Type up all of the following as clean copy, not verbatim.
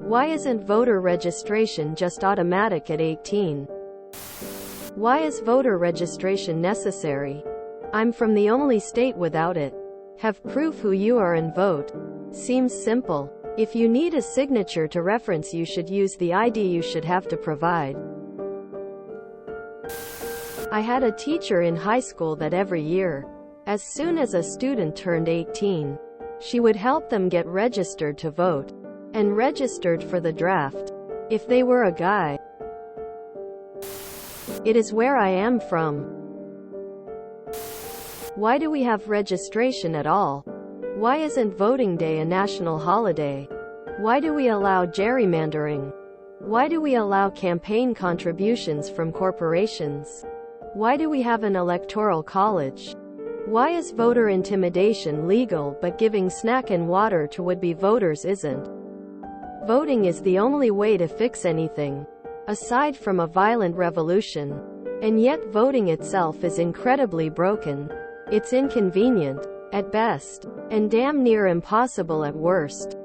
Why isn't voter registration just automatic at 18? Why is voter registration necessary? I'm from the only state without it. Have proof who you are and vote. Seems simple. If you need a signature to reference, you should use the ID you should have to provide. I had a teacher in high school that every year, as soon as a student turned 18, she would help them get registered to vote, and registered for the draft, if they were a guy. It is where I am from. Why do we have registration at all? Why isn't voting day a national holiday? Why do we allow gerrymandering? Why do we allow campaign contributions from corporations? Why do we have an electoral college? Why is voter intimidation legal but giving snack and water to would-be voters isn't? Voting is the only way to fix anything, aside from a violent revolution. And yet voting itself is incredibly broken. It's inconvenient, at best, and damn near impossible at worst.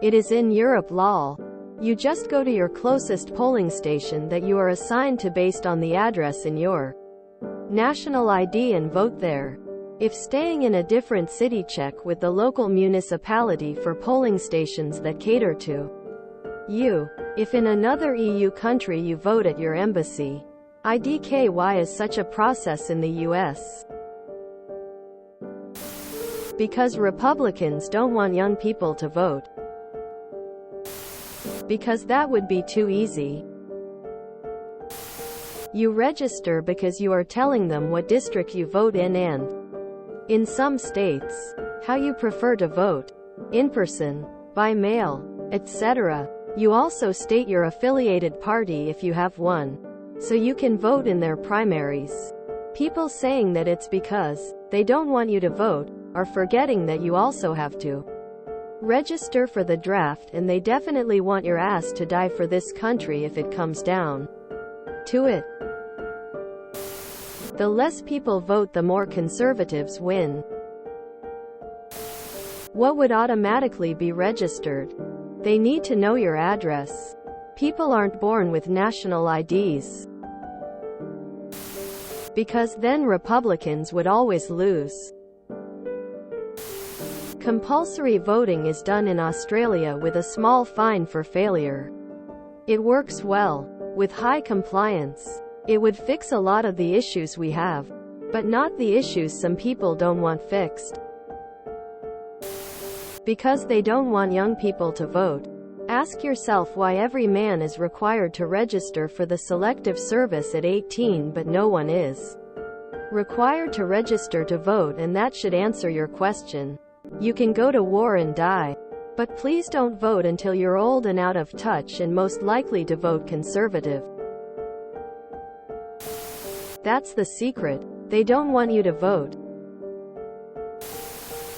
It is in Europe law. You just go to your closest polling station that you are assigned to based on the address in your national ID and vote there. If staying in a different city, check with the local municipality for polling stations that cater to you. If in another EU country, you vote at your embassy. IDK. Why is such a process in the US? Because Republicans don't want young people to vote. Because that would be too easy. You register because you are telling them what district you vote in and, in some states, how you prefer to vote, in person, by mail, etc. You also state your affiliated party if you have one, so you can vote in their primaries. People saying that it's because they don't want you to vote are forgetting that you also have to register for the draft, and they definitely want your ass to die for this country if it comes down to it. The less people vote, the more conservatives win. What would automatically be registered? They need to know your address. People aren't born with national IDs. Because then Republicans would always lose. Compulsory voting is done in Australia with a small fine for failure. It works well, with high compliance. It would fix a lot of the issues we have, but not the issues some people don't want fixed. Because they don't want young people to vote. Ask yourself why every man is required to register for the Selective Service at 18 but no one is required to register to vote, and that should answer your question. You can go to war and die, but please don't vote until you're old and out of touch and most likely to vote conservative. That's the secret. They don't want you to vote.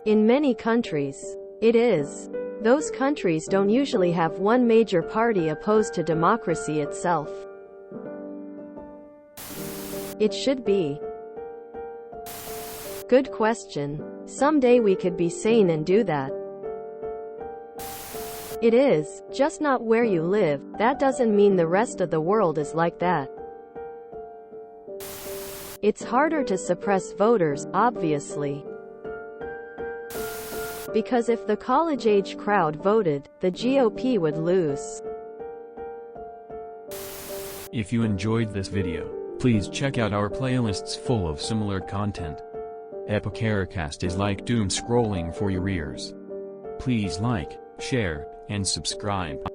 In many countries, it is. Those countries don't usually have one major party opposed to democracy itself. It should be. Good question. Someday we could be sane and do that. It is, just not where you live. That doesn't mean the rest of the world is like that. It's harder to suppress voters, obviously. Because if the college-age crowd voted, the GOP would lose. If you enjoyed this video, please check out our playlists full of similar content. TooAfraidToAsk is like doom scrolling for your ears. Please like, share, and subscribe.